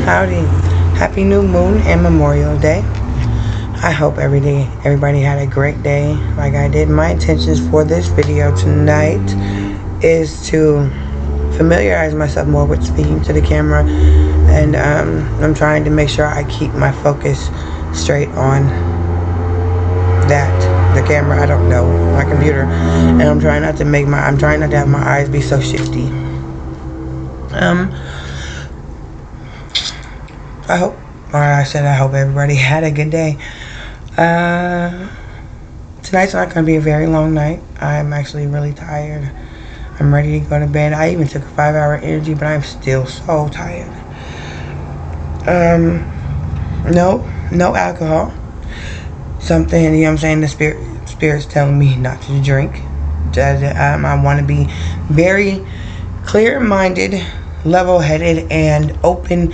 Howdy. Happy New Moon and Memorial Day. I hope everybody had a great day like I did. My intentions for this video tonight is to familiarize myself more with speaking to the camera, and I'm trying to make sure I keep my focus straight on the camera. I don't know, my computer, and I'm trying not to have my eyes be so shifty. I hope everybody had a good day. Tonight's not going to be a very long night. I'm actually really tired. I'm ready to go to bed. I even took a 5-hour energy, but I'm still so tired. No alcohol. Something, you know what I'm saying, the spirit's telling me not to drink. I want to be very clear-minded, level-headed, and open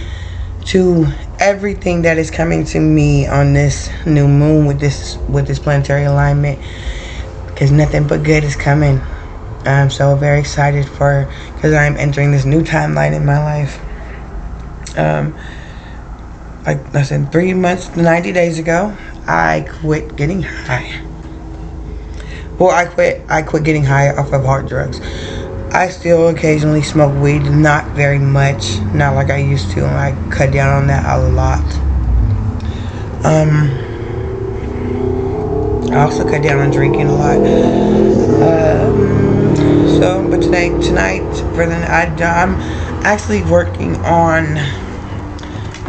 to everything that is coming to me on this new moon with this planetary alignment, because nothing but good is coming. I'm so very excited because I'm entering this new timeline in my life. Like I said, 3 months, 90 days ago, I quit getting high. Well, I quit getting high off of hard drugs. I still occasionally smoke weed, not very much, not like I used to. I cut down on that a lot. I also cut down on drinking a lot. But tonight, I'm actually working on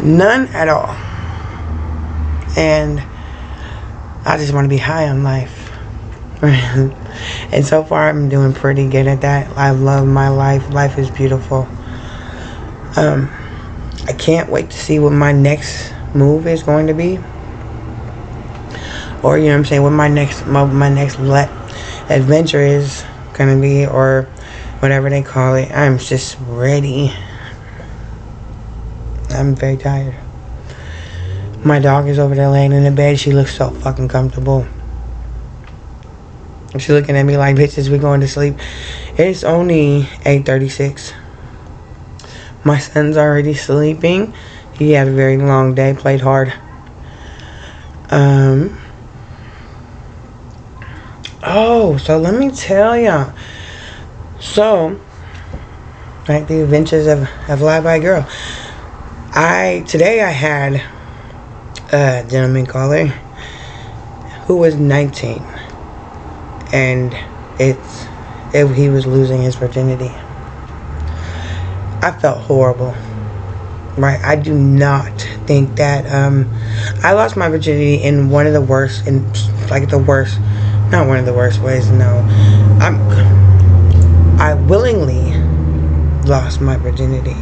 none at all, and I just want to be high on life. And so far I'm doing pretty good at that. I love my life. Life is beautiful. I can't wait to see what my next move is going to be, or you know what I'm saying, what my next adventure is gonna be, or whatever they call it. I'm just ready. I'm very tired. My dog is over there laying in the bed. She looks so fucking comfortable. She's looking at me like, bitches, we going to sleep. It's only 8:36. My son's already sleeping. He had a very long day, played hard. So let me tell y'all. So, like the adventures of Fly By Girl. Today I had a gentleman caller who was 19. And he was losing his virginity. I felt horrible. Right? I do not think that I lost my virginity in one of the worst, not one of the worst ways. No, I willingly lost my virginity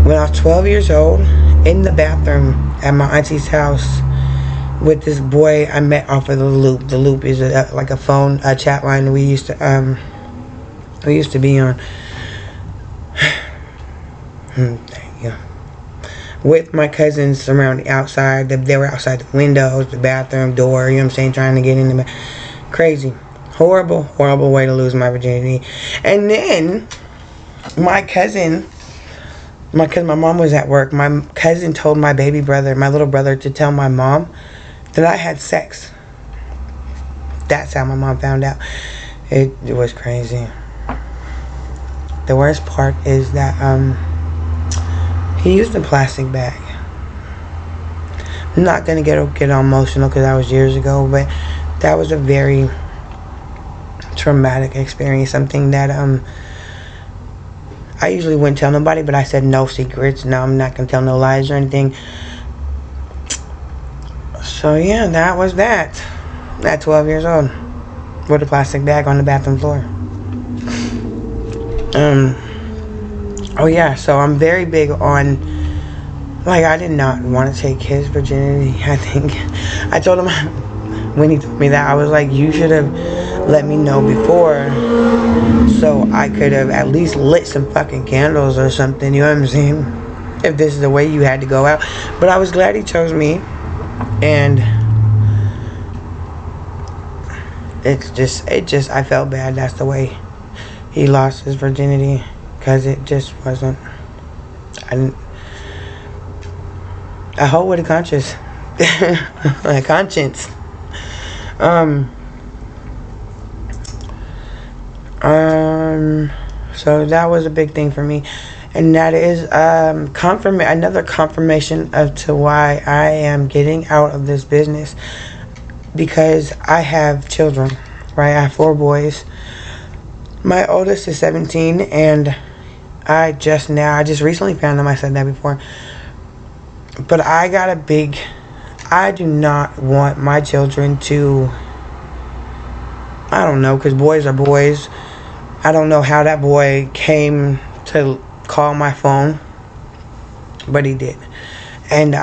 when I was 12 years old, in the bathroom at my auntie's house, with this boy I met off of the Loop. The Loop is like a phone, a chat line we used to be on. With my cousins around the outside. They were outside the windows, the bathroom door, you know what I'm saying, trying to get in the crazy. Horrible way to lose my virginity. And then my cousin, because my mom was at work, my cousin told my baby brother, my little brother, to tell my mom that I had sex. That's how my mom found out. It was crazy. The worst part is that he used a plastic bag. I'm not gonna get emotional because that was years ago, but that was a very traumatic experience. Something that I usually wouldn't tell nobody, but I said no secrets. No, I'm not gonna tell no lies or anything. So yeah, that was that. At 12 years old, with a plastic bag on the bathroom floor. Oh yeah, so I'm very big on, like, I did not want to take his virginity. I think I told him when he told me that, I was like, you should have let me know before, so I could have at least lit some fucking candles or something. You know what I'm saying? If this is the way you had to go out. But I was glad he chose me. And it just I felt bad. That's the way he lost his virginity, because it just wasn't I hold with a conscience. A conscience. So that was a big thing for me, and that is another confirmation of to why I am getting out of this business, because I have children, right? I have 4 boys. My oldest is 17, and I just recently found them. I said that before, but I do not want my children to, I don't know, because boys are boys. I don't know how that boy came to call my phone, but he did. And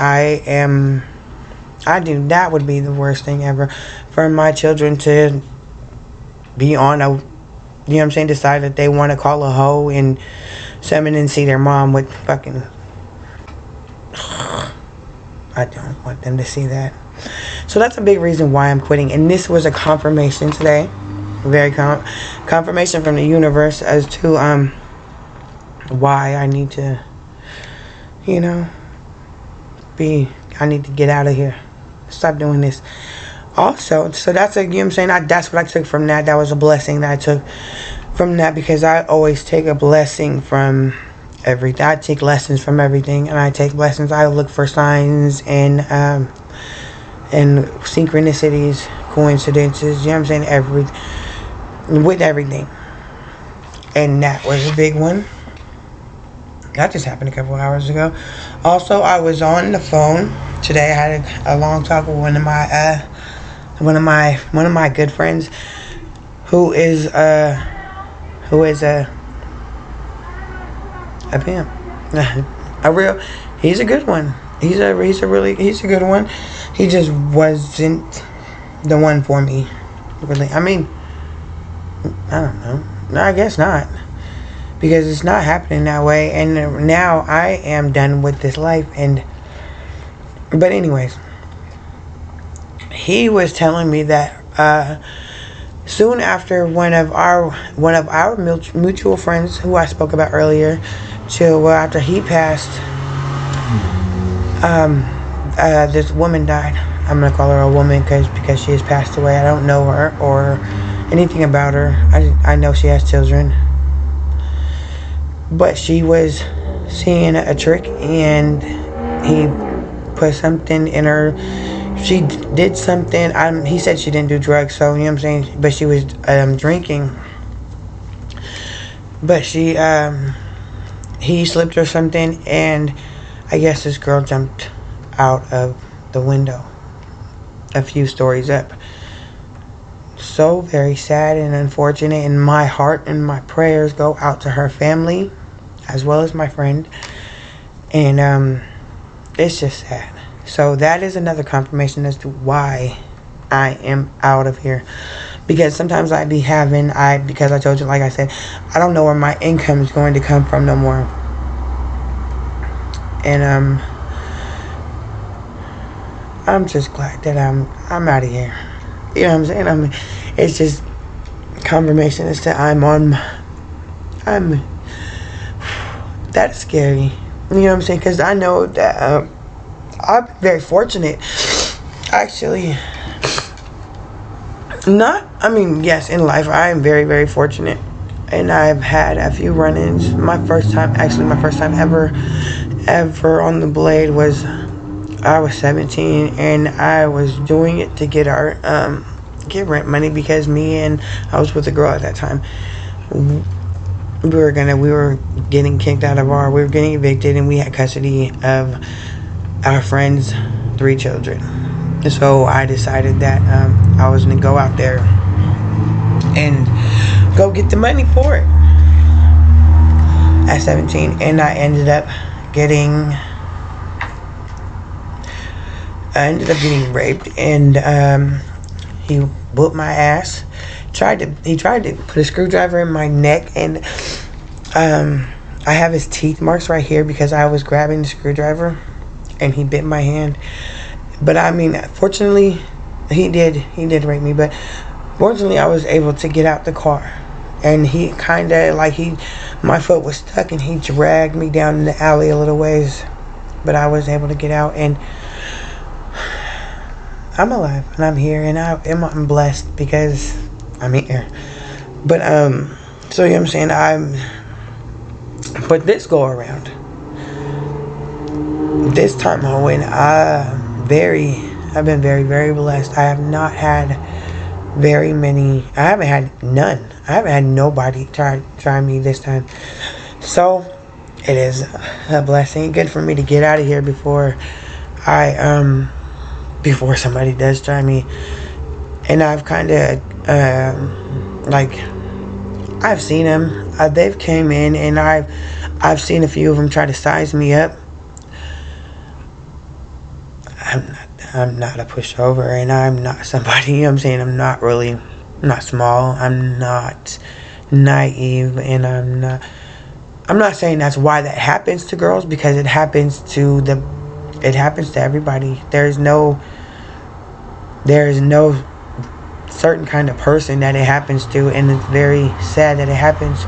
that would be the worst thing ever, for my children to be on a, you know what I'm saying, decide that they want to call a hoe and summon and see their mom with fucking, I don't want them to see that. So that's a big reason why I'm quitting, and this was a confirmation today. Very confirmation from the universe as to why I need to, you know, I need to get out of here. Stop doing this. Also, so that's you know what I'm saying, that's what I took from that. That was a blessing that I took from that, because I always take a blessing from everything. I take lessons from everything, and I take lessons. I look for signs and synchronicities, coincidences, you know what I'm saying, with everything. And that was a big one. That just happened a couple hours ago. Also, I was on the phone today. I had a long talk with one of my good friends, who is a pimp. He's a good one. He's a good one. He just wasn't the one for me, really. I mean, I don't know. No, I guess not. Because it's not happening that way. And now I am done with this life. But anyways, he was telling me that soon after one of our mutual friends, who I spoke about earlier, after he passed, this woman died. I'm gonna call her a woman because she has passed away. I don't know her or anything about her. I know she has children, but she was seeing a trick, and he put something in her. She did something. He said she didn't do drugs, so you know what I'm saying. But she was drinking. But he slipped her something, and I guess this girl jumped out of the window a few stories up. So very sad and unfortunate, and my heart and my prayers go out to her family as well as my friend. And it's just sad. So that is another confirmation as to why I am out of here. Because sometimes because I told you, like I said, I don't know where my income is going to come from no more. And I'm just glad that I'm out of here. You know what I'm saying? It's just confirmation as to that's scary. You know what I'm saying? Because I know that I'm very fortunate, actually. Yes, in life I am very, very fortunate, and I've had a few run-ins. My first time ever on the blade was, I was 17, and I was doing it to get rent money, because I was with a girl at that time. We were getting kicked out of we were getting evicted, and we had custody of our friend's 3 children. So I decided that I was going to go out there and go get the money for it at 17. And I ended up getting raped, and he whooped my ass. He tried to put a screwdriver in my neck, and I have his teeth marks right here because I was grabbing the screwdriver, and he bit my hand. But fortunately, he did rape me, but fortunately I was able to get out the car and he kind of like my foot was stuck, and he dragged me down in the alley a little ways, but I was able to get out, and I'm alive, and I'm here, and I'm blessed because I'm here. But so you know what I'm saying, but this go around, this time when I've been very, very blessed. I have not had very many. I haven't had none. I haven't had nobody try me this time. So it is a blessing. Good for me to get out of here before before somebody does try me. And I've kind of like I've seen them. They've came in, and I've seen a few of them try to size me up. I'm not a pushover, and I'm not somebody, you know what I'm saying, I'm not small, I'm not naive, and I'm not saying that's why that happens to girls, because it happens to everybody. There's no certain kind of person that it happens to, and it's very sad that it happens.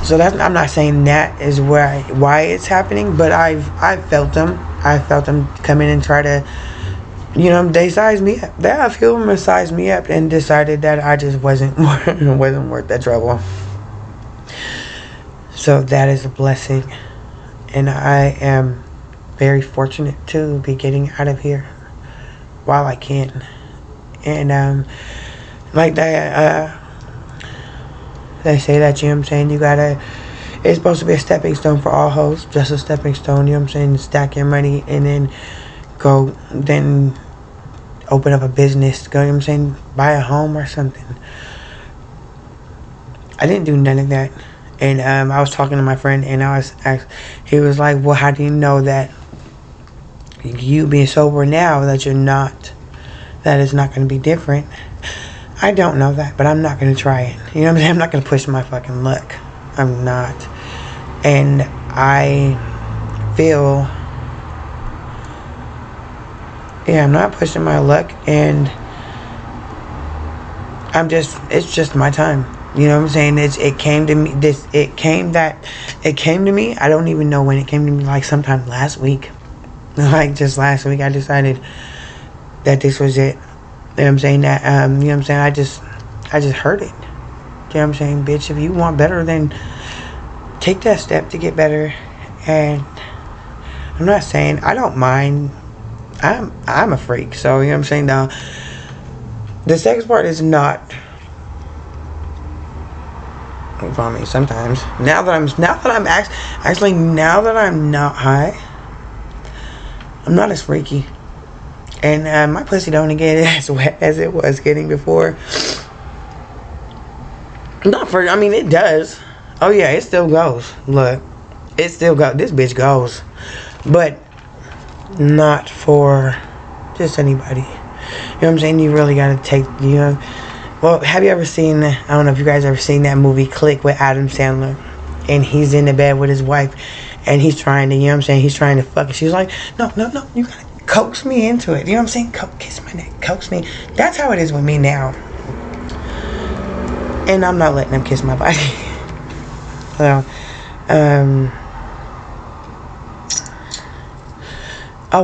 So I'm not saying that is why it's happening, but I've felt them. I felt them come in and try to, you know, they sized me up. There are a few of them sized me up and decided that I just wasn't worth that trouble. So that is a blessing, and I am very fortunate to be getting out of here while I can. And like that, they say that, you know what I'm saying, it's supposed to be a stepping stone for all hoes, just a stepping stone, you know what I'm saying, stack your money, and then open up a business, go, you know what I'm saying, buy a home or something. I didn't do none of that. And I was talking to my friend, and he was like, well, how do you know that you being sober now, that it's not going to be different? I don't know that, but I'm not going to try it. You know what I'm saying? I'm not going to push my fucking luck. I'm not. And I feel, I'm not pushing my luck, and it's just my time. You know what I'm saying? It came to me. I don't even know when it came to me, like sometime last week. Like just last week, I decided that this was it. You know what I'm saying? That, you know what I'm saying? I just heard it. You know what I'm saying? Bitch, if you want better, then take that step to get better. And I'm not saying, I don't mind. I'm a freak. So, you know what I'm saying? Now, the sex part is not, for me sometimes. Now that I'm not high, I'm not as freaky. And my pussy don't get as wet as it was getting before. It does. Oh yeah, it still goes. Look, it still goes. This bitch goes. But not for just anybody. You know what I'm saying? You really gotta take, well, have you ever seen, I don't know if you guys ever seen that movie Click with Adam Sandler, and he's in the bed with his wife, and he's trying to, you know what I'm saying, he's trying to fuck it. She's like, no, you gotta coax me into it. You know what I'm saying? Kiss my neck, coax me. That's how it is with me now. And I'm not letting him kiss my body. Well,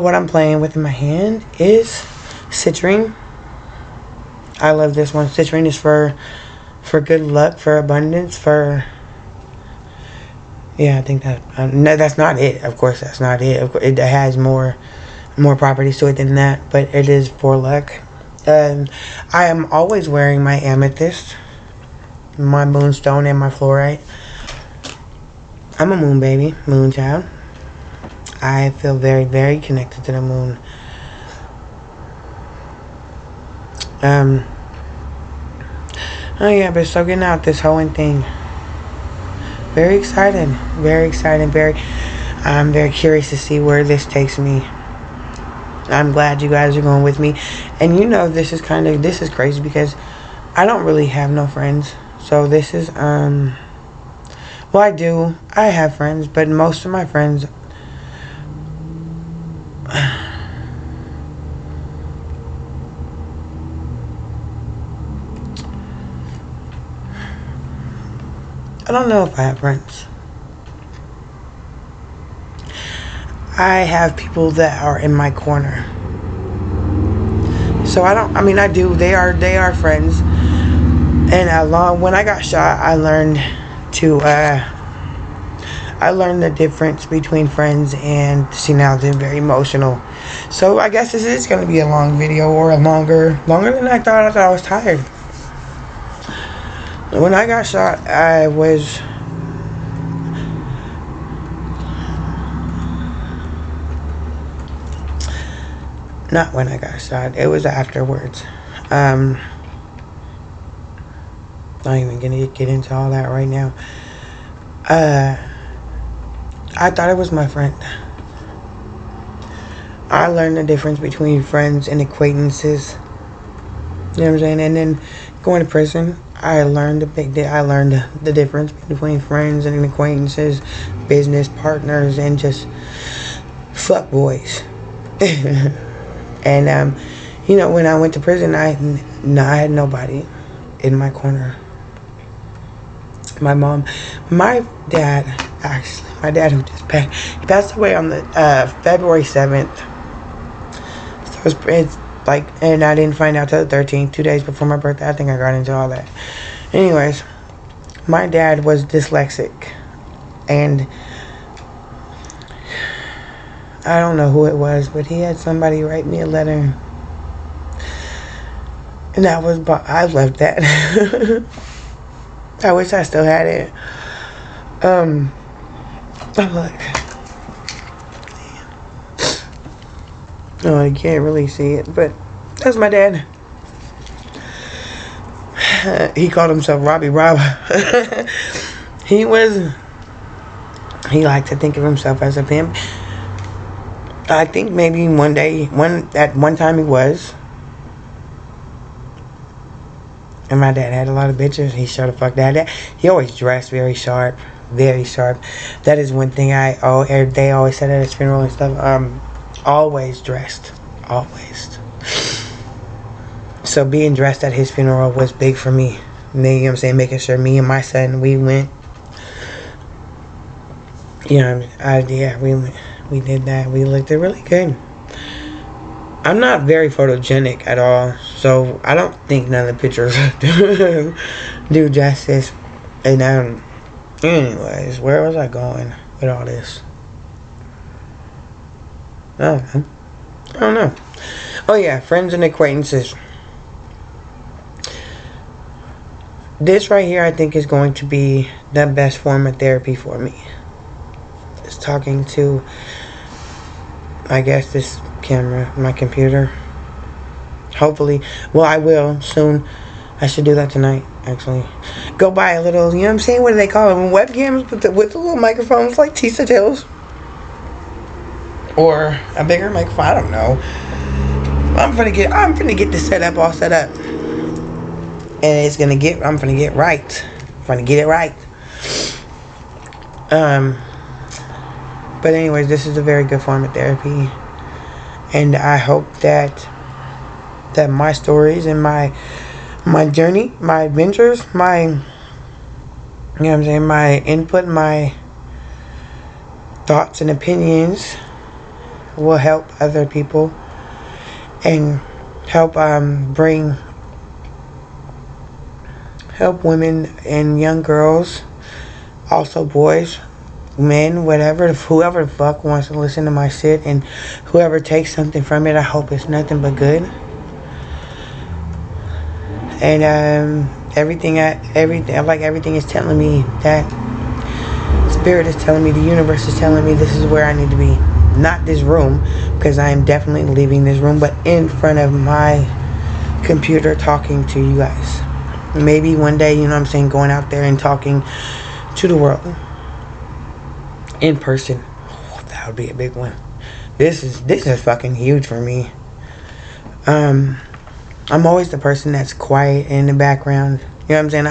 what I'm playing with in my hand is citrine. I love this one. Citrine is for good luck, for abundance, for... Yeah, I think that... no, that's not it. Of course, that's not it. Of course, it has more properties to it than that, but it is for luck. I am always wearing my amethyst, my moonstone, and my fluorite. I'm a moon baby, moon child. I feel very, very connected to the moon. Oh yeah, but so getting out this whole thing. Very excited. I'm very curious to see where this takes me. I'm glad you guys are going with me. And this is crazy because I don't really have no friends. So this is, well, I have friends, but most of my friends, I don't know if I have friends. I have people that are in my corner. So I do. They are friends. And when I got shot, I learned the difference between friends and, see, now they're very emotional. So I guess this is going to be a long video, or longer than I thought. I thought I was tired. When I got shot, I was not when I got shot. It was afterwards. Not even gonna get into all that right now. I thought it was my friend. I learned the difference between friends and acquaintances. You know what I'm saying? And then going to prison, I learned the difference between friends and acquaintances, business partners, and just fuck boys. And when I went to prison, I had nobody in my corner. My mom, my dad who just passed, he passed away on the February 7th. So it's like, and I didn't find out till the 13th, 2 days before my birthday. I think I got into all that. Anyways, my dad was dyslexic, and I don't know who it was, but he had somebody write me a letter, and I loved that. I wish I still had it. Look. Oh, you can't really see it, but that's my dad. He called himself Robbie Rob. He liked to think of himself as a pimp. I think maybe at one time he was. And my dad had a lot of bitches. He sure the fuck that. He always dressed very sharp. Very sharp. That is one thing they always said at his funeral and stuff. Always dressed. Always. So being dressed at his funeral was big for me. You know what I'm saying? Making sure me and my son, we went. You know what I mean? We went. We did that. We looked really good. I'm not very photogenic at all, so I don't think none of the pictures do justice. And anyways, where was I going with all this? I don't know. Oh yeah, friends and acquaintances. This right here, I think, is going to be the best form of therapy for me. It's talking to, I guess, this camera, my computer. Hopefully, well, I will soon. I should do that tonight, actually. Go buy a little, you know what I'm saying? What do they call them? Webcams with the little microphones like Tisa Tills. Or a bigger microphone, I don't know. I'm gonna get this setup all set up. And I'm gonna get right. I'm gonna get it right. But anyways, this is a very good form of therapy. And I hope that my stories and my journey, my adventures, my input, my thoughts and opinions will help other people and help help women and young girls, also boys, men, whoever the fuck wants to listen to my shit, and whoever takes something from it, I hope it's nothing but good. And everything is telling me that spirit is telling me, the universe is telling me this is where I need to be. Not this room, because I am definitely leaving this room, but in front of my computer talking to you guys. Maybe one day, you know what I'm saying, going out there and talking to the world in person. Oh, that would be a big one. This is fucking huge for me. I'm always the person that's quiet in the background. You know what I'm saying?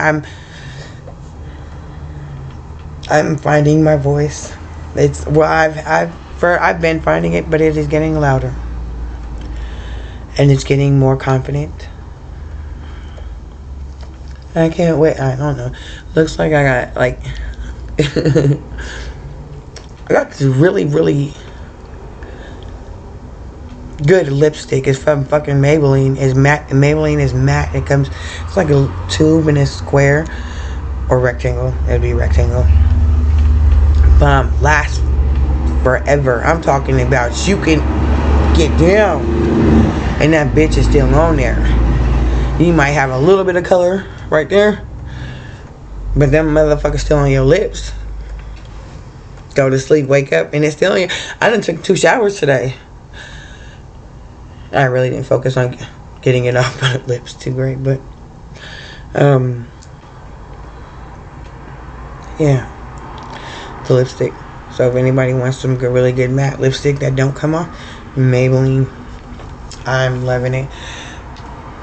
I'm finding my voice. I've been finding it, but it is getting louder. And it's getting more confident. I can't wait. I don't know. Looks like I got like I got this really, really good lipstick. It's from fucking Maybelline. It's matte. Maybelline is matte. It comes. It's like a tube and it's square or rectangle. It'd be rectangle. Lasts forever. I'm talking about you can get down, and that bitch is still on there. You might have a little bit of color right there, but them motherfuckers still on your lips. Go to sleep, wake up, and it's still on your. I done took 2 showers today. I really didn't focus on getting it off my lips too great, but yeah, the lipstick. So if anybody wants some good, really good matte lipstick that don't come off, Maybelline, I'm loving it.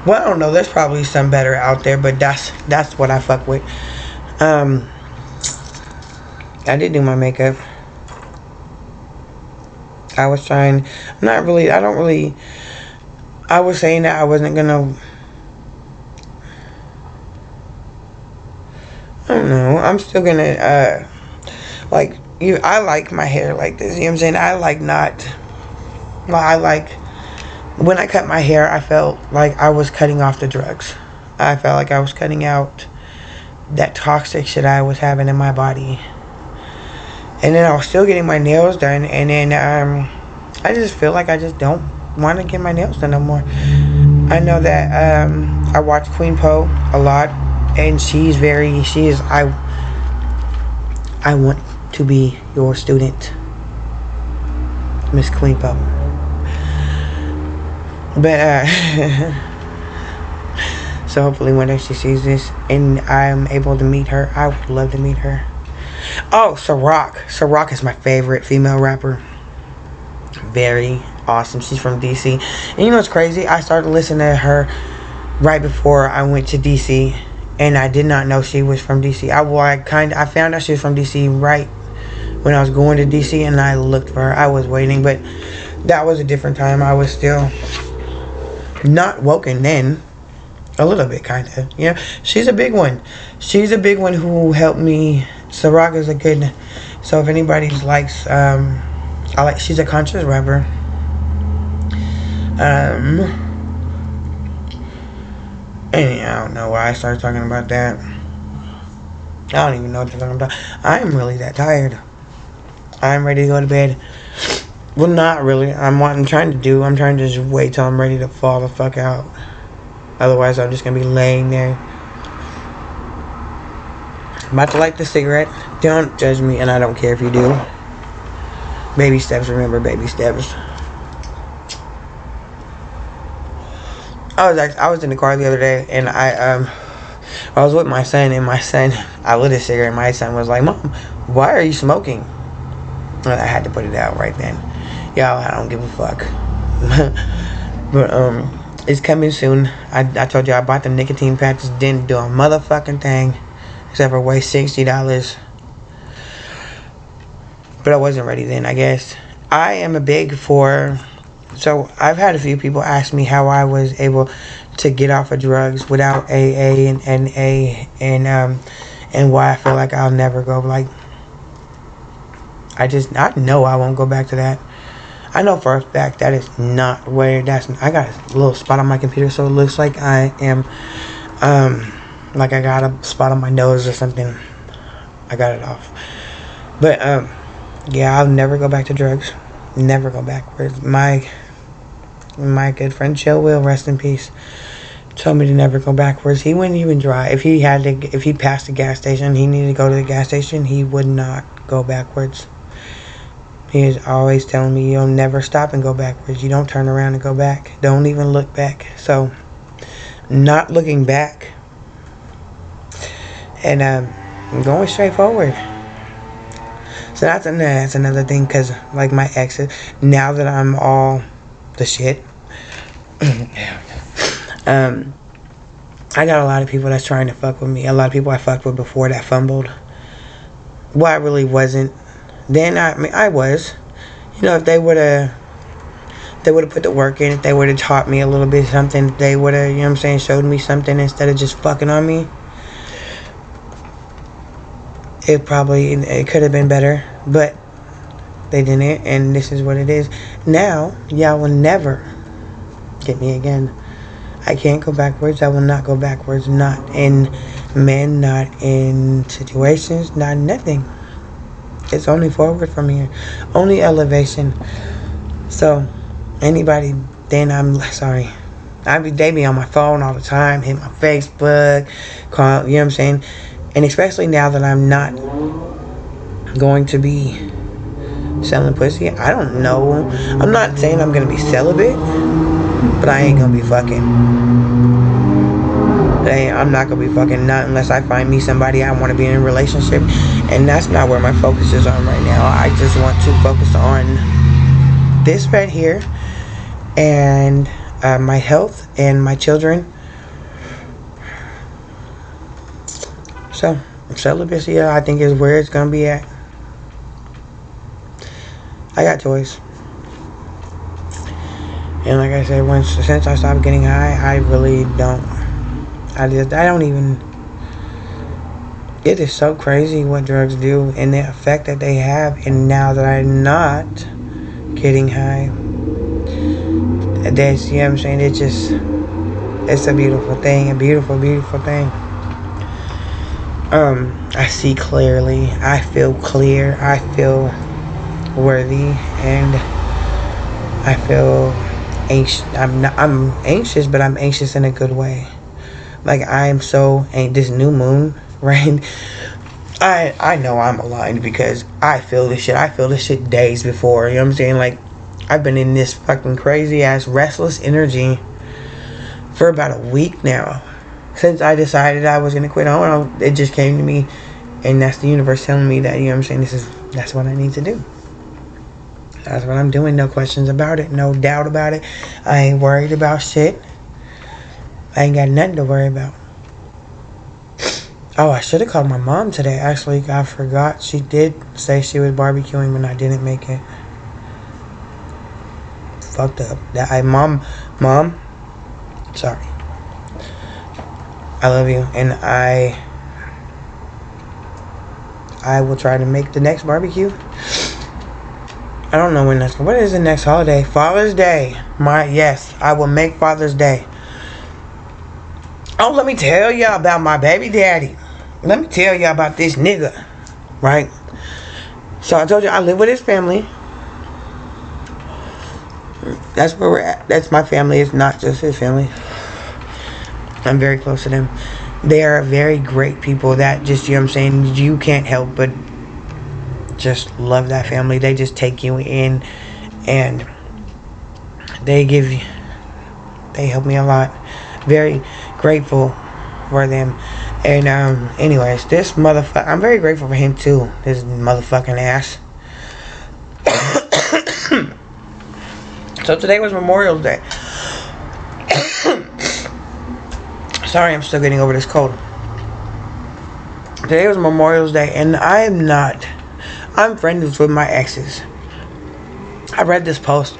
Well, I don't know, there's probably some better out there, but that's what I fuck with. I did do my makeup. I was trying, I was saying that I wasn't gonna, I don't know, I'm still gonna, I like my hair like this, you know what I'm saying? When I cut my hair, I felt like I was cutting off the drugs. I felt like I was cutting out that toxic shit I was having in my body. And then I was still getting my nails done, and then I just feel like I just don't want to get my nails done no more. I know that I watch Queen Poe a lot, and I want to be your student, Miss Queen Poe. But so hopefully one day she sees this and I'm able to meet her. I would love to meet her. Oh, Ciroc. Ciroc is my favorite female rapper. Very awesome. She's from DC. And you know what's crazy? I started listening to her right before I went to DC, and I did not know she was from DC. I found out she was from DC right when I was going to DC, and I looked for her. I was waiting, but that was a different time. I was still not woken then. A little bit, kind of. You know, she's a big one. She's a big one who helped me. Ciroc is a good. So if anybody likes, she's a conscious rapper. And I don't know why I started talking about that. I don't even know what to talk about. I'm really that tired. I'm ready to go to bed. Well, not really. I'm trying to just wait till I'm ready to fall the fuck out. Otherwise, I'm just gonna be laying there. I'm about to light the cigarette. Don't judge me, and I don't care if you do. Baby steps, remember, baby steps. I was in the car the other day, and I was with my son, and I lit a cigarette, and my son was like, "Mom, why are you smoking?" And I had to put it out right then. Y'all, I don't give a fuck. But it's coming soon. I told you I bought the nicotine patches, didn't do a motherfucking thing except for waste $60. But I wasn't ready then, I guess. I am a big for. So I've had a few people ask me how I was able to get off of drugs without AA and NA, and why I feel like I'll never go. Like, I know I won't go back to that. I know for a fact that is not where I got a little spot on my computer, so it looks like I am, like I got a spot on my nose or something. I got it off. But, yeah, I'll never go back to drugs. Never go backwards. My good friend Chill Will, rest in peace, told me to never go backwards. He wouldn't even drive. If he passed the gas station, he needed to go to the gas station, he would not go backwards. He is always telling me, you'll never stop and go backwards. You don't turn around and go back. Don't even look back. So, not looking back. And going straight forward. So that's another thing, because like my exes, now that I'm all the shit, I got a lot of people that's trying to fuck with me. A lot of people I fucked with before that fumbled. Well, I really wasn't. Then I was. You know, if they would have put the work in, if they would have taught me a little bit something, if they would have, you know what I'm saying, showed me something instead of just fucking on me, It could have been better, but they didn't, and this is what it is. Now, y'all will never get me again. I can't go backwards. I will not go backwards. Not in men, not in situations, not in nothing. It's only forward from here. Only elevation. So, anybody, then I'm sorry. They be on my phone all the time, hit my Facebook, call, you know what I'm saying? And especially now that I'm not going to be selling pussy, I don't know. I'm not saying I'm going to be celibate, but I ain't going to be fucking. I'm not going to be fucking, not unless I find me somebody I want to be in a relationship. And that's not where my focus is on right now. I just want to focus on this right here and my health and my children. So, celibacy, I think, is where it's gonna be at. I got toys, and like I said, since I stopped getting high, I really don't. I don't even. It is so crazy what drugs do and the effect that they have. And now that I'm not getting high, that's, you know what I'm saying, it's a beautiful thing, a beautiful, beautiful thing. I see clearly, I feel clear, I feel worthy, and I feel anxious. I'm anxious, but I'm anxious in a good way. Like, I'm so, this new moon, right? I know I'm aligned because I feel this shit. I feel this shit days before, you know what I'm saying? Like, I've been in this fucking crazy ass restless energy for about a week now. Since I decided I was gonna quit on, it just came to me, and that's the universe telling me that, you know what I'm saying, that's what I need to do. That's what I'm doing, no questions about it, no doubt about it. I ain't worried about shit. I ain't got nothing to worry about. Oh, I should have called my mom today. Actually, I forgot. She did say she was barbecuing when I didn't make it. Fucked up. Mom, sorry. I love you, and I will try to make the next barbecue. I don't know when what is the next holiday? Father's Day. Yes, I will make Father's Day. Oh, let me tell y'all about my baby daddy. Let me tell y'all about this nigga, right? So I told you I live with his family. That's where we're at. That's my family. It's not just his family. I'm very close to them. They are very great people that just, you know what I'm saying, you can't help but just love that family. They just take you in, and they help me a lot. Very grateful for them. And anyways, this motherfucker, I'm very grateful for him too. This motherfucking ass. So today was Memorial Day. Sorry, I'm still getting over this cold. Today was Memorial Day, and I'm friends with my exes. I read this post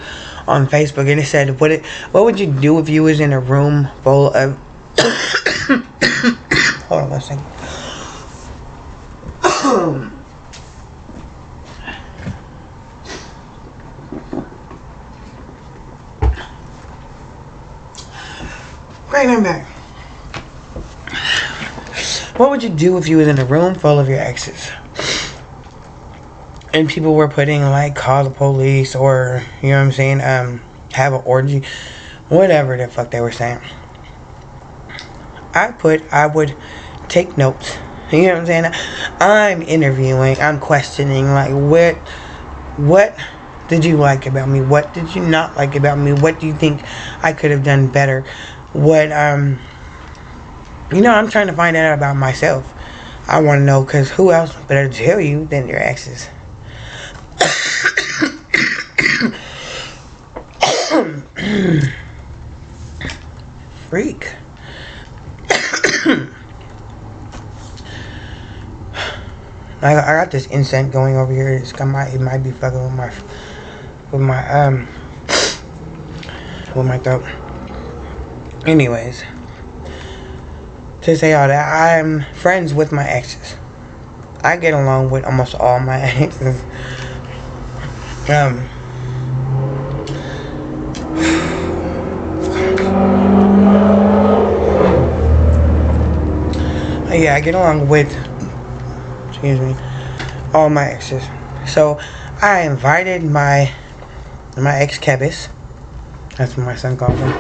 on Facebook, and it said, what would you do if you was in a room full of hold on one second. Great, I'm back. What would you do if you was in a room full of your exes? And people were putting, like, call the police, or, you know what I'm saying, have an orgy, whatever the fuck they were saying. I would take notes. You know what I'm saying? I'm interviewing, I'm questioning, like, what did you like about me? What did you not like about me? What do you think I could have done better? I'm trying to find out about myself. I want to know, because who else better to tell you than your exes? Freak. I got this incense going over here. It might be fucking with my throat. Anyways, to say all that, I'm friends with my exes. I get along with almost all my exes. Yeah, I get along with, excuse me, all my exes. So I invited my ex Kebis. That's what my son calls him.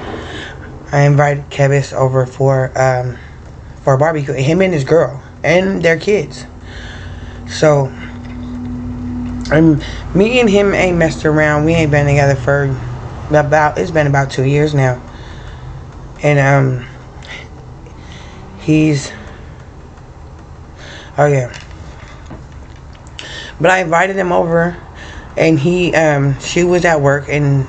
I invited Kebis over for a barbecue. Him and his girl and their kids. So me and him ain't messed around. We ain't been together for it's been about 2 years now. And he's, oh yeah. But I invited him over, and she was at work, and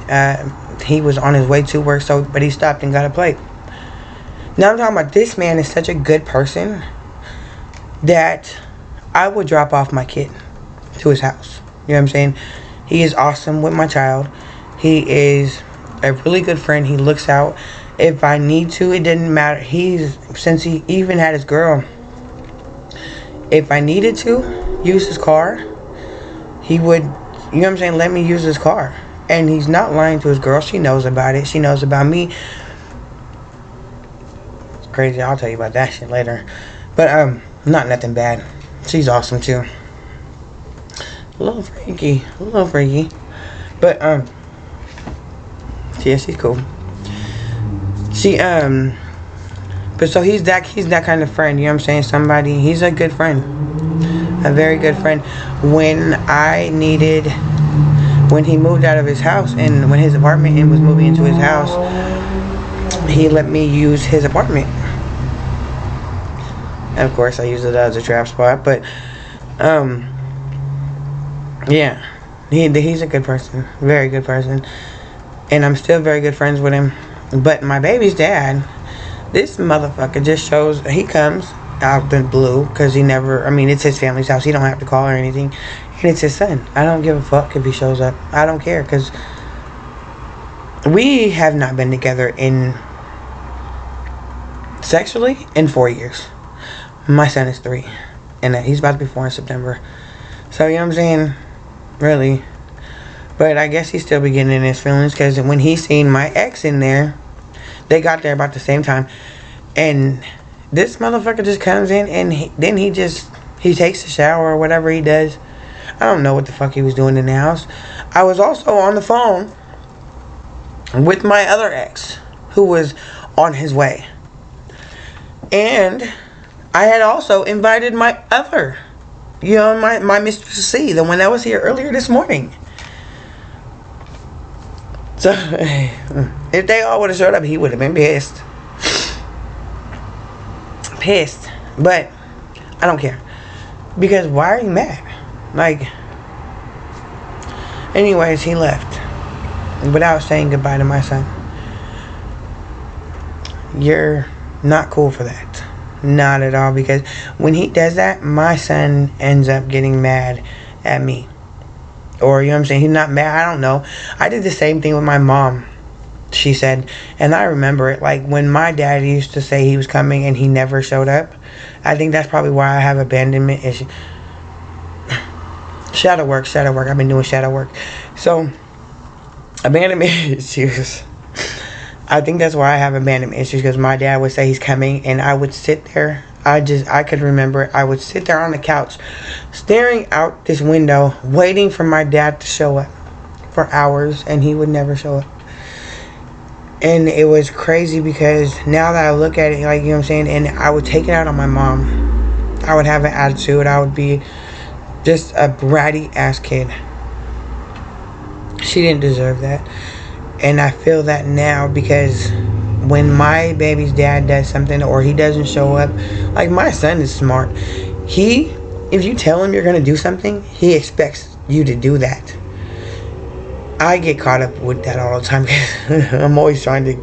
he was on his way to work, but he stopped and got a plate. Now I'm talking about, this man is such a good person that I would drop off my kid to his house. You know what I'm saying? He is awesome with my child. He is a really good friend. He looks out. If I need to, it didn't matter. Since he even had his girl, if I needed to use his car, he would, you know what I'm saying, let me use his car. And he's not lying to his girl. She knows about it. She knows about me. It's crazy. I'll tell you about that shit later. But not nothing bad. She's awesome too. A little freaky. But yeah, she's cool. But so he's that kind of friend, you know what I'm saying? He's a good friend. A very good friend. When he moved out of his house, and when his apartment and was moving into his house, he let me use his apartment. And of course I used it as a trap spot, but yeah. He's a good person. Very good person. And I'm still very good friends with him. But my baby's dad, this motherfucker just shows, he comes out the blue, because it's his family's house. He don't have to call or anything. And it's his son. I don't give a fuck if he shows up. I don't care, because we have not been together sexually in 4 years. My son is 3. And he's about to be 4 in September. So, you know what I'm saying? Really. But I guess he's still beginning his feelings, because when he seen my ex in there, they got there about the same time, and this motherfucker just comes in, and then he takes a shower or whatever he does. I don't know what the fuck he was doing in the house. I was also on the phone with my other ex, who was on his way, and I had also invited my other, my Mistress C, the one that was here earlier this morning. So, if they all would have showed up, he would have been pissed. But, I don't care. Because why are you mad? Anyways, he left without saying goodbye to my son. You're not cool for that. Not at all. Because when he does that, my son ends up getting mad at me. Or, you know what I'm saying, he's not mad, I don't know. I did the same thing with my mom, she said. And I remember it, when my dad used to say he was coming and he never showed up. I think that's probably why I have abandonment issues. Shadow work. I've been doing shadow work. So, abandonment issues. I think that's why I have abandonment issues, because my dad would say he's coming, and I would sit there. I could remember it. I would sit there on the couch, staring out this window, waiting for my dad to show up for hours, and he would never show up. And it was crazy, because now that I look at it, you know what I'm saying, and I would take it out on my mom. I would have an attitude. I would be just a bratty ass kid. She didn't deserve that. And I feel that now, because when my baby's dad does something or he doesn't show up, my son is smart. If you tell him you're going to do something, he expects you to do that. I get caught up with that all the time, because I'm always trying to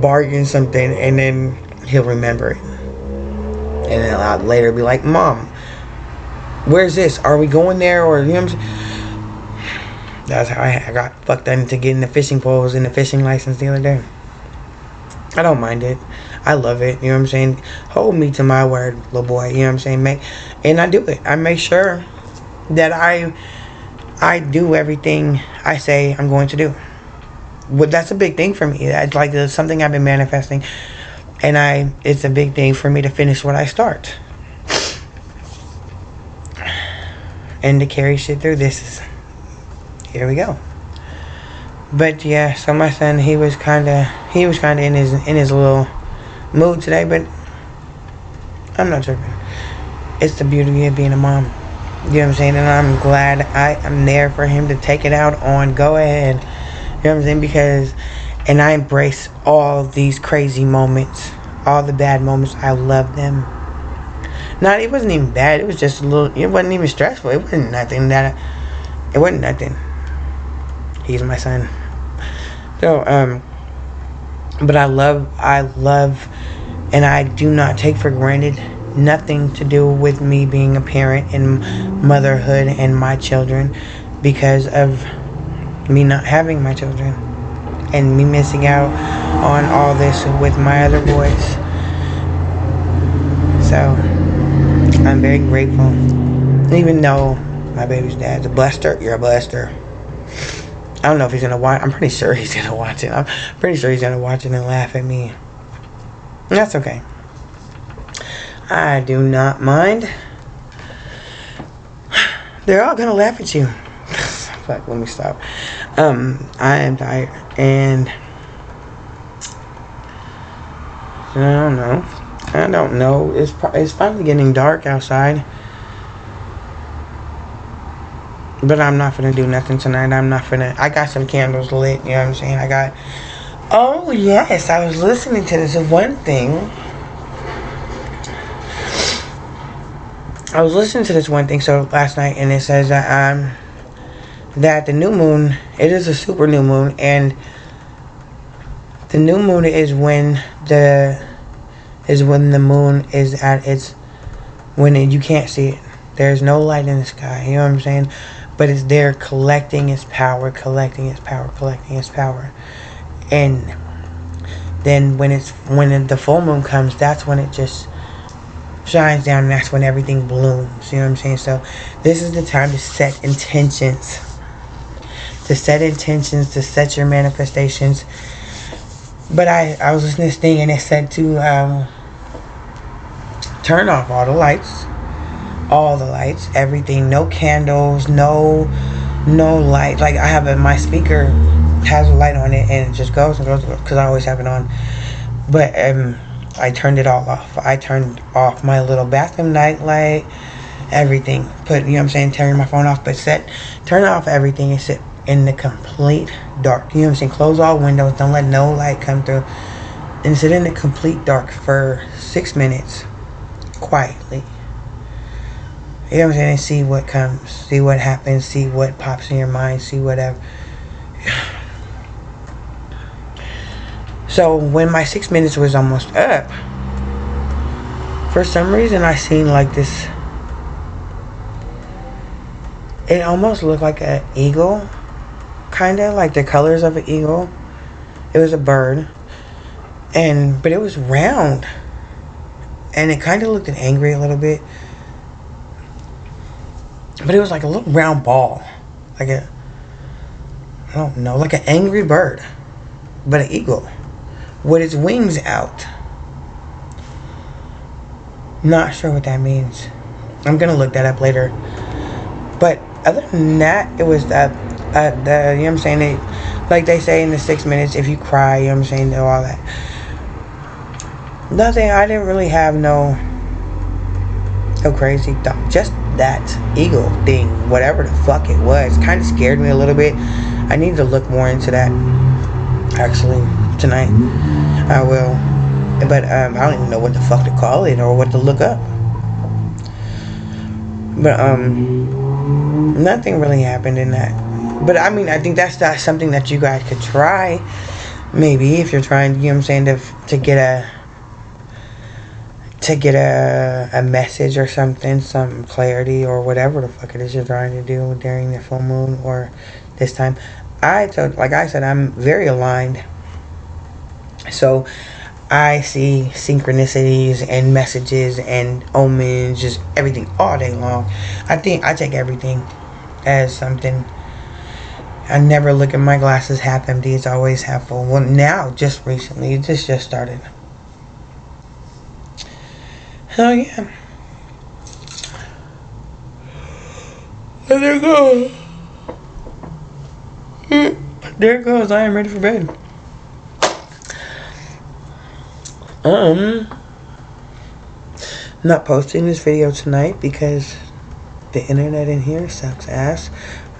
bargain something, and then he'll remember it. And then I'll later be like, Mom, where's this? Are we going there? Or, you know what I'm saying? That's how I got fucked into getting the fishing poles and the fishing license the other day. I don't mind it. I love it. You know what I'm saying? Hold me to my word, little boy. You know what I'm saying? And I do it. I make sure that I do everything I say I'm going to do. Well, that's a big thing for me. That's like something I've been manifesting, and it's a big thing for me to finish what I start, and to carry shit through. Here we go. But yeah, so my son, he was kind of in his little mood today, but I'm not tripping. It's the beauty of being a mom. You know what I'm saying? And I'm glad I'm there for him to take it out on. Go ahead. You know what I'm saying? And I embrace all these crazy moments, all the bad moments. I love them. It wasn't even bad. It was just a little. It wasn't even stressful. It wasn't nothing It wasn't nothing. He's my son. So, but I love, and I do not take for granted nothing to do with me being a parent and motherhood and my children, because of me not having my children and me missing out on all this with my other boys. So I'm very grateful. Even though my baby's dad's a buster, you're a buster. I don't know if he's gonna watch. I'm pretty sure he's gonna watch it. I'm pretty sure he's gonna watch it and laugh at me. And that's okay. I do not mind. They're all gonna laugh at you. Fuck, let me stop. I am tired, and I don't know. It's finally getting dark outside. But I'm not finna do nothing tonight. I got some candles lit, you know what I'm saying? Oh yes, I was listening to this one thing. So last night, and it says that the new moon, it is a super new moon, and the new moon is when the moon is at its, you can't see it. There's no light in the sky, you know what I'm saying? But it's there collecting its power. And then when the full moon comes, that's when it just shines down, and that's when everything blooms. You know what I'm saying? So this is the time to set intentions. To set your manifestations. But I was listening to this thing, and it said to turn off all the lights. All the lights, everything, no candles, no light. Like I have my speaker has a light on it, and it just goes and goes because I always have it on. But I turned it all off. I turned off my little bathroom night light, everything. You know what I'm saying, turning my phone off, but turn off everything and sit in the complete dark. You know what I'm saying? Close all windows, don't let no light come through, and sit in the complete dark for 6 minutes, quietly. You know what I'm saying? And see what comes, see what happens, see what pops in your mind, see whatever. So when my 6 minutes was almost up, for some reason I seen like this. It almost looked like an eagle, kind of like the colors of an eagle. It was a bird, but it was round, and it kind of looked angry a little bit. But it was like a little round ball. I don't know, like an angry bird. But an eagle. With its wings out. Not sure what that means. I'm going to look that up later. But other than that, it was you know what I'm saying? Like they say in the 6 minutes, if you cry, you know what I'm saying? All that. Nothing, I didn't really have no crazy thought. Just that eagle thing, whatever the fuck it was, kind of scared me a little bit. I need to look more into that actually tonight. I will, but I don't even know what the fuck to call it or what to look up. But nothing really happened in that. But I mean, I think that's not something that you guys could try, maybe, if you're trying, you know what I'm saying, to get a message or something, some clarity or whatever the fuck it is you're trying to do during the full moon or this time. Like I said, I'm very aligned. So I see synchronicities and messages and omens, just everything all day long. I think I take everything as something. I never look at my glasses half empty. It's always half full. Well, now, just recently, this just started. Hell yeah. And there it goes. There it goes. I am ready for bed. Not posting this video tonight because the internet in here sucks ass.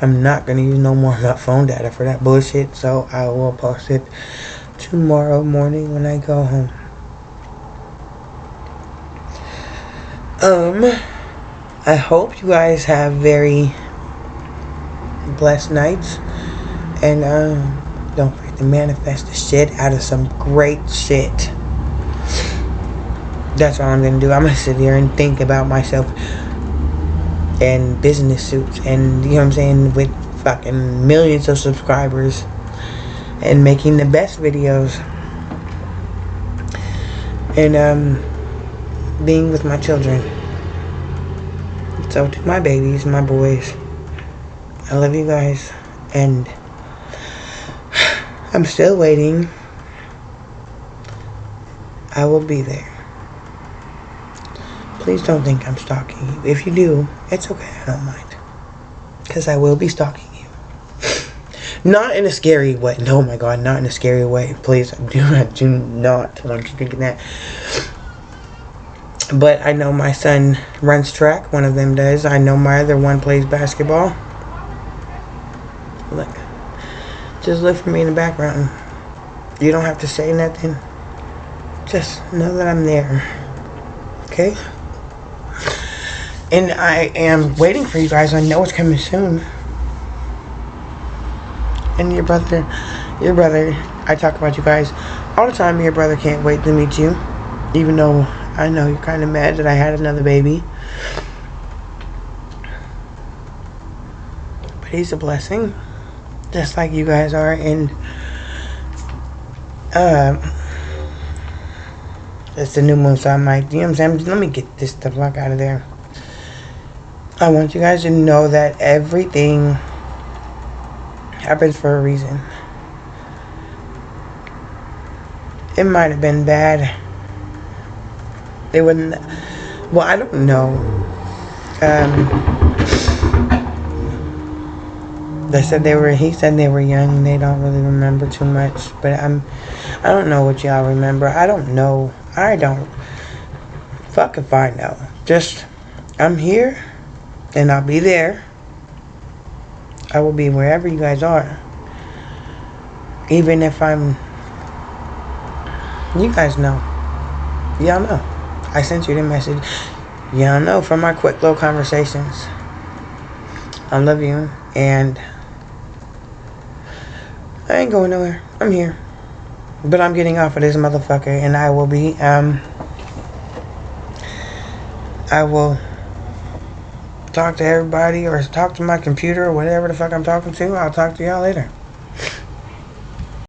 I'm not gonna use no more of my phone data for that bullshit, so I will post it tomorrow morning when I go home. I hope you guys have very blessed nights, and don't forget to manifest the shit out of some great shit. That's all I'm gonna do. I'm gonna sit here and think about myself in business suits, and you know what I'm saying, with fucking millions of subscribers, and making the best videos, and being with my children. So to my babies, my boys, I love you guys, and I'm still waiting. I will be there. Please don't think I'm stalking you. If you do, it's okay, I don't mind. Because I will be stalking you. Not in a scary way. No, my God, not in a scary way. Please, I do not want you thinking that. But I know my son runs track. One of them does. I know my other one plays basketball. Look. Just look for me in the background. You don't have to say nothing. Just know that I'm there. Okay? And I am waiting for you guys. I know it's coming soon. And your brother, I talk about you guys all the time. Your brother can't wait to meet you. Even though I know you're kind of mad that I had another baby. But he's a blessing. Just like you guys are. And it's the new moon, so I'm like, you know what I'm saying? Let me get this the fuck out of there. I want you guys to know that everything happens for a reason. It might have been bad. They wouldn't. Well, I don't know. He said they were young and they don't really remember too much. But I don't know what y'all remember. I don't know. I don't. Fuck if I know. Just, I'm here and I'll be there. I will be wherever you guys are. Even if I'm. You guys know. Y'all know. I sent you the message. Y'all know from our quick little conversations. I love you. And I ain't going nowhere. I'm here. But I'm getting off of this motherfucker. And I will be, I will talk to everybody or talk to my computer or whatever the fuck I'm talking to. I'll talk to y'all later.